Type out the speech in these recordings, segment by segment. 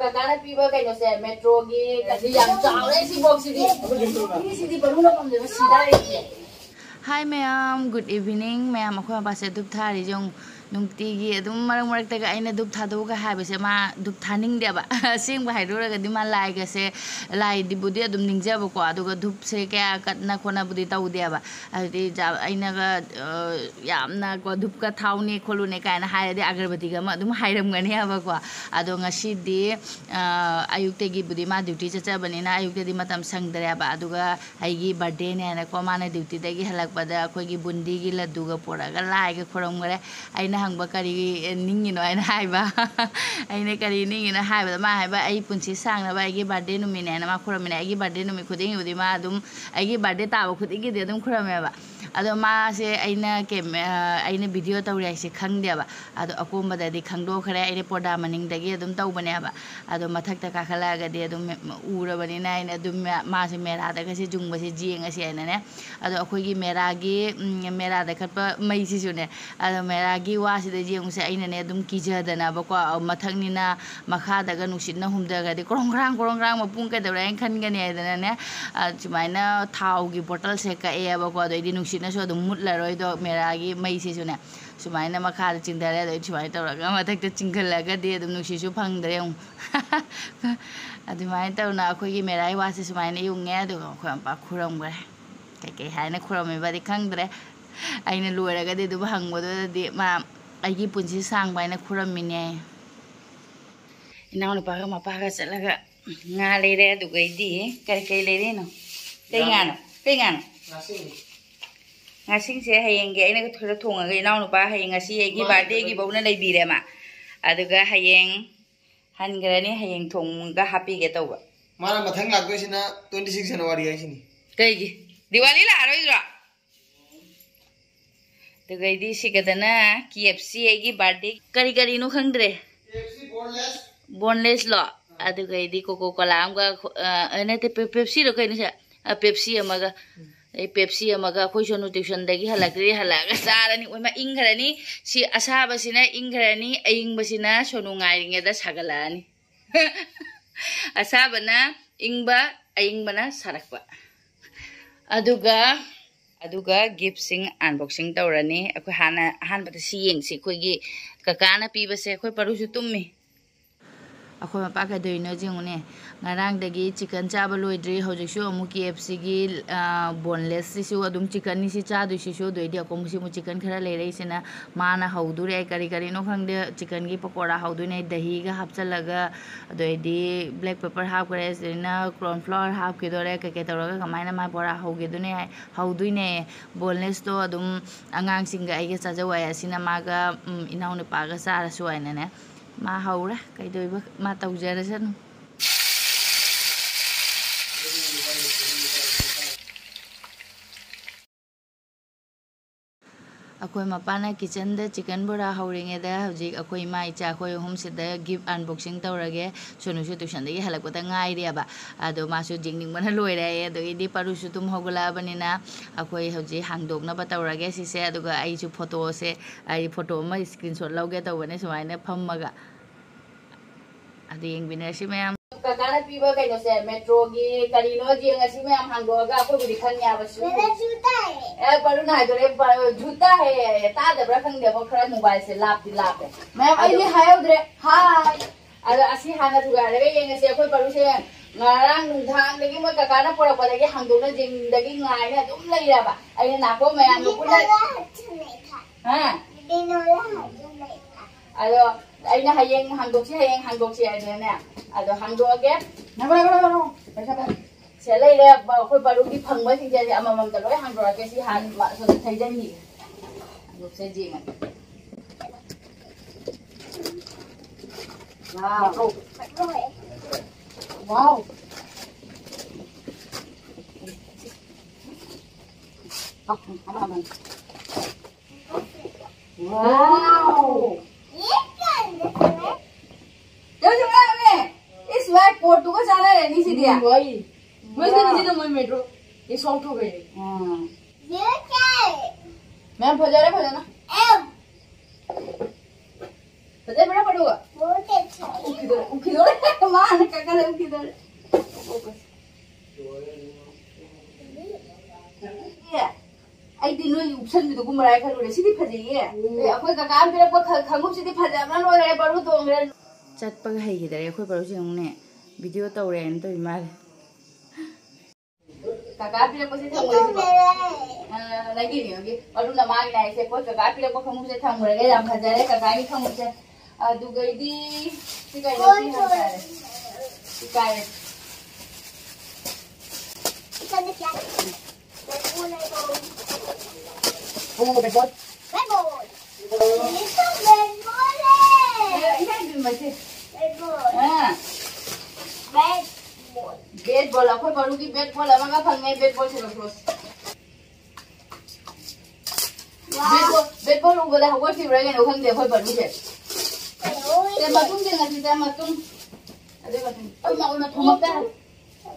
kakana piba kaino se metro gi kasi yang chaure si box si baru na pamde sida re. Hi ma'am, good evening ma'am. Aku apa sih dup thari jong nungtigi adum marang tega aina dup thado ka habe se ma dup thaning dia ba sing ba haidora ga dima lai ga se lai di budi adum ningja ba ko aduga dup se kya katna khona budi tau dia ba adi ja aina ga yamna ko dup ka thauni kholune ka na haire di agarbati ga ma adum hairam gani ba ko ado ngasi di ayukte gi budi ma duty cha bani na ayukte di matam sang dare ba aduga aigi birthday ne na ko mana duty dagi halak pada ko gi bundi gi laddu ga pora ga lai ga khorom gare aina hangba kari ningi no aina haiba aina kari ningi na haiba ma haiba ai punchi sang na ba ai birthday no mine na ma khoramine ai birthday no mi khuding udi ma adum ai birthday ta ba khuding gi adum khorame ba ado ma se aina ke aina video tawri ai se khang dia ba ado akomba da di khangdo khare ai poda maning dagi adum taw bane ba ado mathak ta ka khala ga di adum ura bani na aina adum ma se mera da ga se jung ba se jing ase aina ne ado akhoi gi mera da khatpa mai si su ne ado mera gi wasi da jeng se aina ne dum kija dana ba ko mathang ni na makha daga nusit na humda ga de korong rang mapung ka da rang khan ga ne dana ne chumaina thau gi bottle se ka e ba ko do di nusit na so dum mutla roi do mera gi mai se su ne chumaina makha da chingdare do chumai ta ga mathak ta chingal la ga de dum nusit su phang dare um adu mai ta na ko gi mera wa se chumaina yung nge do ko pa khuram ga kai haina khuram me ba di khangdre aina luara ga de du hang bo de ma ai punchi sang baina khuram mine inauna pa ma pa ga chalaga nga le re du gai di kai le re no kai ngano ngasing se hayeng ge aina ga thura thonga ga inauna pa hayeng asi ai gi birthday gi bawna lei bi re ma aduga hayeng han garani hayeng thong ga happy ge tawba mara mathang lag do sina 26 January ai sini kai gi diwali la roi ro तो गई दी सिकदना KFC एगी birthday करी करी नु खंगद्रे KFC boneless लो अदु गई दी cocoa Cola हमगा अने ते Pepsi रो कइनु से पेप्सी अमगा ए पेप्सी अमगा कोइ सोनु ट्यूशन दगी हलाग्रे हलागा सारानी ओमा इंगरानी सि असाबा सिना इंगरानी अयिंगबसिना सोनु ngaइरिङे दा सागलानी असाबना इंगबा अयिंगबना सारकबा अदुगा गिफ्ट अनबॉक्सिंग तौरनी अखोय हान बता सी येंग सी खोगी ककाना पीबसे अखोय परुसु तुम्मी अखोय मपा का दोइनो जिंगने ngarang dagi chicken chaba loidri hojiksu amu KFC gi boneless sisu adum chicken ni si cha du sisu doidi akom si mu chicken khara le rei sina mana haudure kari no khangde chicken gi pakora haudu nei dahi ga hapchalaga doidi black pepper half kare sina corn flour half ki dore ke toroga kamaina ma bora hauge du ne haudu ne boneless to adum angang singa ai ga chajawai asina maga inau ne paga sara suaina ne ma haura kai doiba ma taujara san अखोय मपाना kitchen द chicken बोरा हौरिंगे द हजिक अखोय मा इचा अखोय होम से द गिफ्ट अनबॉक्सिंग तौरगे सोनुसु ट्यूशन दगी हलकपता ngaइरियाबा आदो मासु जिंगनिंग बना लोइरे अदो इदि पारुसु तुम होगला बनिना अखोय हजि हांगदोकना बतौरगे सिसे अदुगा आइसु फोटो से आई फोटो मा स्क्रीनशॉट लौगे तौबने सुमाइने फम्मगा अदो यंगबिनसि ma'am kakana piba kaino se metro gi karino ji ngasi me am hango ga ko bi khan ya basu mera juta hai paru na dore juta hai ta da bra khang de ko khara mobile se lap hai ma'am ai ni hai udre hi ara asi hana ruga re ye ngasi ko paru se ngarang nungthang dagi mo kakana pora pa dagi hangdo na jing dagi ngai na dum lai ra ba ai na ko me am ko na ha dinola ado aina hayeng hangdok si aina ne ado hangdok ge no se lai le ba khoi baru gi phangba sing je amamam ta loi hangdok ge si han ma so thai jai ni hangdok se ji ma wow wow पोर्टू को जाना है नहीं सीधिया वही मैं तो नीचे तो मैं मेट्रो ये सॉफ्ट हो गई ये क्या है मैं भजा ना Fazendo pra Paru. Ukidore. Mana kakak ukidore. Iya. Ai di noi upsan itu kumara kan udah sih dipakai ya. Aku kakak ambil apa kamu sih dipakai mana orang Paru tuh orang. Chat pakai gitu dari aku baru sih ngomongnya video tawuran tuh gimana? Kakak ambil apa sih kamu sih? Lagi nih, oke. Paru nama ini sih, kok kakak ambil apa kamu sih kamu lagi dalam hajarnya kakak ini kamu sih. Aduh gini, sih kayak ini hajar. Sih kayak. Oh, bedbol. Bedbol. Ini tuh bedbol. Ini ada macam. Bedbol. Bedbol. Bedbol. Aku baru di bedbol. Amang apa ngai bedbol sih terus. Bedbol udah dah aku sih berani orang dia aku baru sih. Saya matung dia ngasih saya matung. Ada matung. Oh matung apa?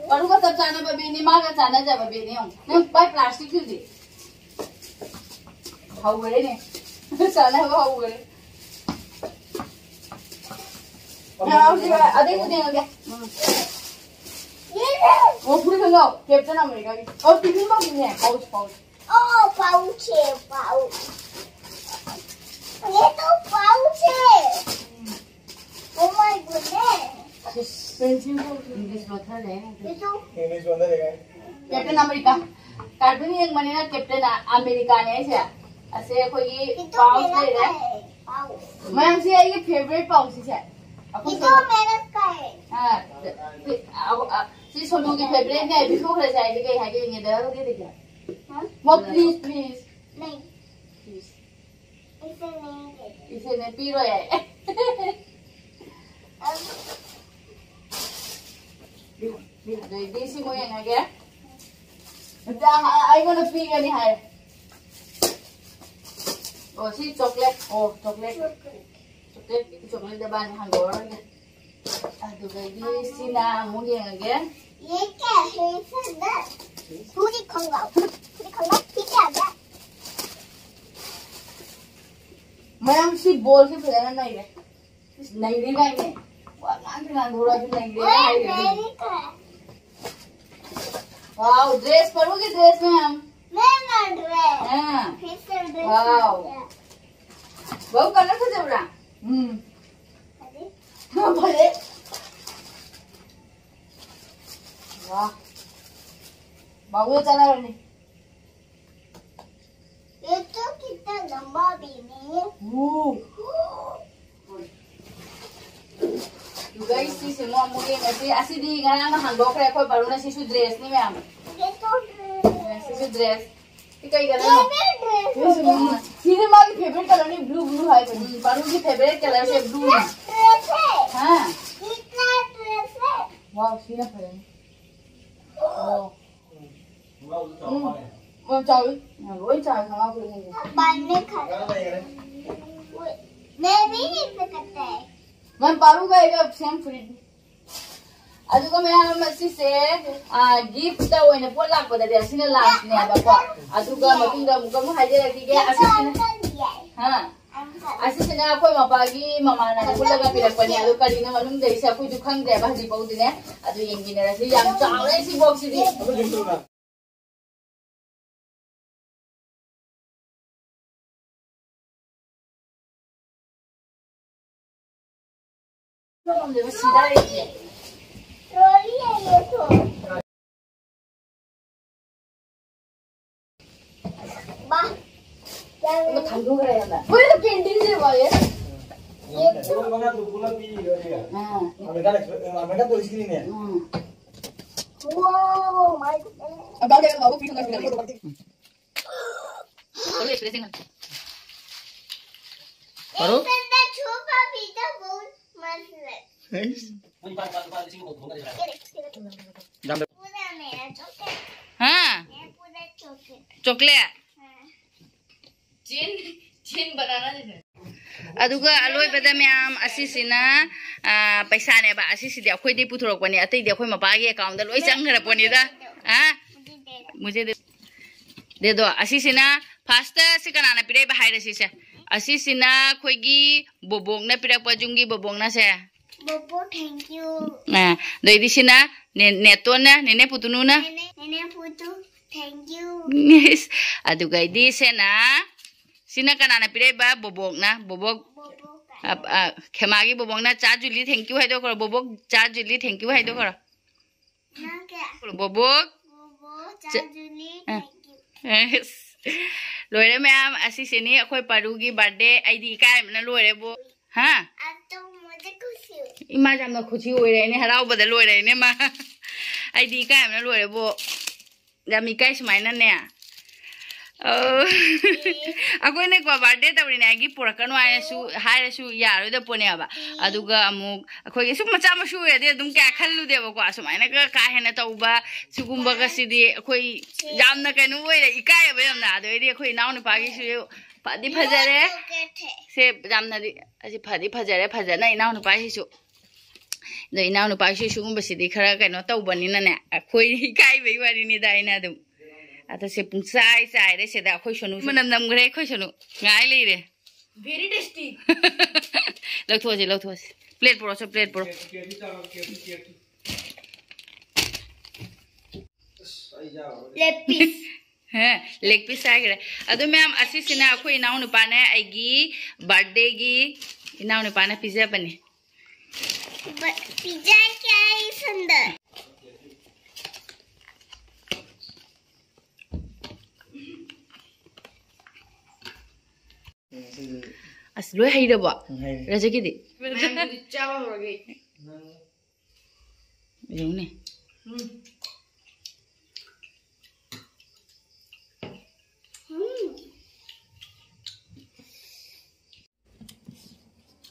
Baru kau tak cana babi ni, mak tak cana je babi ni. Ni by plastik tu je. How good ni? Cana how good? Ada itu dia lagi. Oh, puri kau, Captain America. Oh, tidur mau ni? Pouch. Oh, pouch. Itu pouch. Oh my goodness. English botol le. Itu. English banda देखा है. Captain America. Cartoon एक मने ना Captain America ने ऐसे. ऐसे कोई pouch ले रहा है. मैं हमसे ये favorite पाउच है. itu मेरा का है. हाँ. सी सोनू की favorite है. बिल्कुल हो जाएगी कहीं है कि ये दे दो दे क्या? वो please. नहीं. Please. इसे नहीं दे. इसे नहीं पी रहा है. This is going again. I'm gonna pick any higher. Oh, see chocolate. Oh, chocolate. Chocolate the ban engdore again. Aduh, guys, see na moving again. ये क्या है सर? पूरी खंगाओ pijaba. मैं हम सी बोल के फिर नहीं है. नहीं रे नहीं. Wah, ना थोड़ा भी नहीं रे. Wow, dress Paru की dress में हम. मैं ना ड्रेस. हाँ. फिर से ड्रेस. Wow. Wow, कलर से जबरा. भले. वाह. बाबू चला रही. ये तो कितना लंबा भी नहीं. You guys see semua mungkin asih di garang handok rek kau baru nasi su dress ni ma'am. ये तो dress. Nasi su dress. Ikai ये garang. भी ड्रेस. Sini माँ की favorite color ni blue है. बारू की favorite color से blue है. ड्रेस है. हाँ. कितना ड्रेस है. Wow, sini apa ni? Oh. Mau cari? Oi cari sama aku ni. बनने खा. मैं भी नहीं सकता है. मैं पारू का एक सेम फ्रिज. अदुगा मैं हम मस्सी से गिफ्ट दा ओइने पोल लाको दा सिने लास्ट ने अब को अदुगा मतुंगा मुकम हाजे रखी के असिने हां असिने अखोय मपागी ममाना पुलगा पिरकपनी अदु करिना मनुंग दैसे अखोय दु खंगदे बाजी पौदिने अदु यंगिने रसी याम चावले सी बॉक्स दी हम देव सीधा रही ट्रॉली है ये तो. वाह. वो ठंडू करे ना पूरे तो पेंटिंग से वाले ये तो. बघा तू पुला पी होती हां अमेरिका तो इसकी नहीं है. Wow my God. अब आगे बाबू पीछे कर चलो एक्सप्रेसिंग Paru? इसने छुपा पीता बहुत मस्त है. पूरा मेरा चॉकलेट. हाँ ये पूरा चॉकलेट. चॉकलेट चिन बनाना दे अदुगा अलोइबदा मैम असिसिना पैसा ने बा असिसिदि अखोइदि पुथोरकपनि अतैदि अखोइ मपागी अकाउंट दा लोइ चंगरपनिदा मुझे दे दो असिसिना फास्ट से कनाना पिरे बा हाइरसिसे asisina khoigi bobokna pirakpa junggi bobokna se Bobo, thank you. Doidi sina netona nene putununa Nene Putu, thank you. yes aduga idi sena sina kanana pireba bobokna bobok Bobo, khemagi bobokna cha juli thank you haido koro bobok cha juli thank you haido koro Naka. bobok Bobo, Chajuli, thank you. yes loire ma'am asisini akhoi parugi birthday id kai na loire bo ha Ato mujhe khushi hui. ima jamna khushi hoire ne harau bada loire ne ma id kai na loire bo jami kai smaina ne akoi ne ko birthday tawri ne gi purakano hai su yaro da pone aba aduga amu akoi ge su macha ma su ye de dum ka khallu de ba ko smaina ka hena tauba sugumba ga sidi akoi jamna kanu oire ikai ba yamna ado ri akoi naw ne pa gi su padi phajare se jamna di asi phadi phajare phajana inaw ne pa hi su do inaw ne pa hi su gumba sidi khara kano taubani na ne akoi ikai bai wari ni dai na dum ata se pungsai sai re se da khoi sonu manam nam gre khoi sonu ngai le re very tasty lau thua se plate pro so plate pro Leg piece. ha leg piece ai gre adu ma'am asisina khoi naw nu pa ne aigi birthday gi naw nu pa na pizza bane But pizza kya hai sundar. as loi hai da ba Hai. raja ki di chawa ho gayi yo ne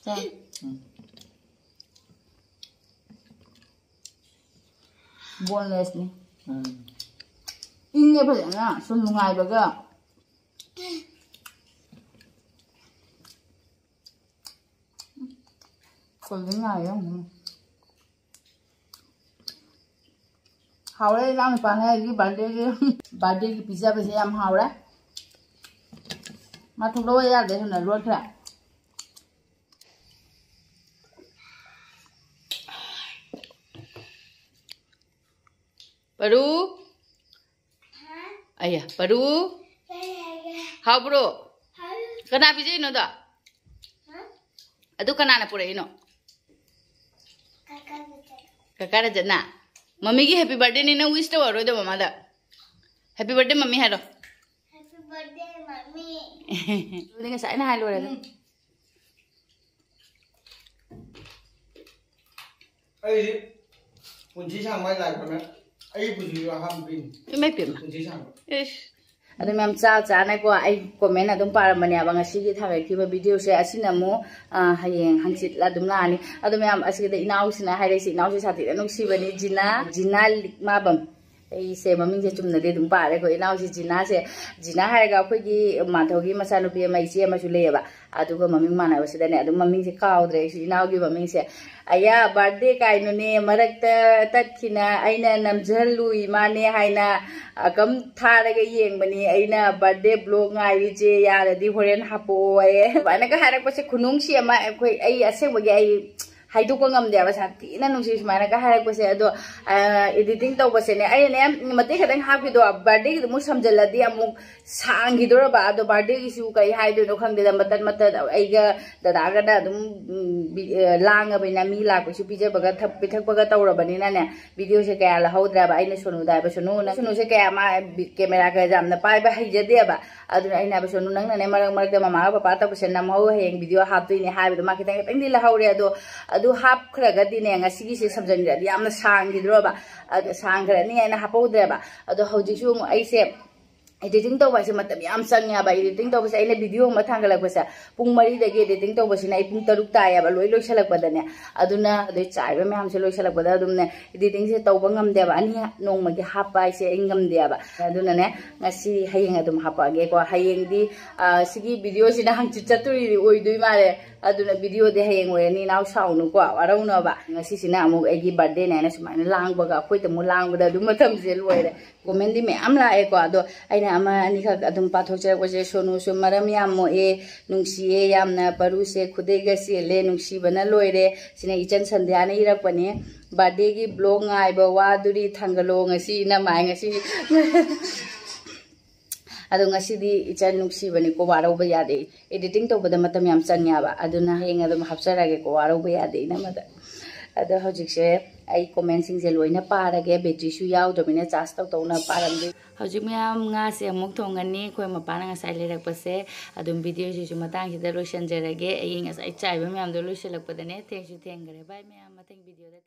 cha boneless ni inge ba na sum nungai ba ga còn cái này không hào đấy làm phải này cái birthday cái pizza bây giờ làm hào đấy mà thuộc đôi ra để là luôn thôi Paru ayah Paru hào bro kenapa sih ini tuh aduh kenapa pura ini kakak aja na mami ki happy birthday ni na wish to waro de mama da happy birthday mami halo Happy birthday, mommy. lu dengar saya na halo ada Ai kunci sang mai lại rồi ai kunci là ham pin mai pin ma kunci sang ish adu mam cha na ko ai comment adum para mani abang asi gi thagai ki ba video se asina mo hayeng hangsit la dum la ni adu mam asi da inaw sina hai resi inaw se sati da nuksi bani jina likma bam ai se maming se chumna de dum pare ko inaw si jina hai ga khoi gi madhogi masanu pi mai se ma su le ba adu ko maming mana ba se da ne adu maming se kaw dre si inaw gi maming se aya birthday kai no ne marakta tatkina aina namjalui mane haina akam tharaga yengbani aina birthday vlog ngai ri je yaradi horen hapo ai bana ka harak pase khunung si ama khoi ai asengwagi ai haidu ko ngam dia ba sakti na nung si mana ka harak pase ado editing to pase ne ai ne mate khadang ha ki do birthday ki mu samjaladi amu sang gi do ba ado birthday ki su kai haidu no khang de da matan ai ga da ga da dum lang ba na mi la ko su pije baga thap pithak baga tawra bani na ne video se kaya la hodra ba ai ne sonu da ba sonu se kaya ma camera ka jam na pai ba hai je de ba adu ai na ba sonu nang na ne marak da mama ba pa ta ko se nam ho heng video hap tu ni ha bi ma kitang tang di la hore adu hap khra ga di ne ngasi gi se samjan da yam na sang gi dro ba adu sang khra ni ai na hapo de ba adu hoji su ai se editing to ba se matam yam sang ya ba editing to ba se ai video ma thang la ko sa pung mari da ge editing to ba se nai pung taruk ta ya ba loi salak ba da ne aduna ade chai ba me ham se loi salak ba da dum ne editing se to ba ngam de ba ani nong ma ge hap ba se ngam de ba aduna ne ngasi hayeng adum hapa ge ko hayeng di sigi video si na hang chu chaturi oi dui ma re aduna video de hayeng we ni naw saunu ko arau no ba ngasi sina amu egi birthday na sumai lang baga khoi te mu lang bada dum matam je loire comment di me amla e ko ado aina ama ani kha adum pathok che ko je sonu su maram yam mo e nungsi e yamna paru se khude ga se le nungsi bana loire sina ichan sandhya na irak pani birthday gi blog ngai ba wa duri thangalo ngasi na mai ngasi ado ngasi di ichan nungsi bani ko warau ba yade editing to bada matam yam chanya ba aduna heng adum hapsara ge ko warau ba yade na mada ado hojik se ai comment sing je loina para ge battery su yaw do bine charge to na param di hojik myam nga se amuk thongani koi mapana nga sai lerak pase adum video ji su matang ji da lotion jerage ai nga sai chai ba myam do lotion lak padane thank you thank gare bye myam mathing video da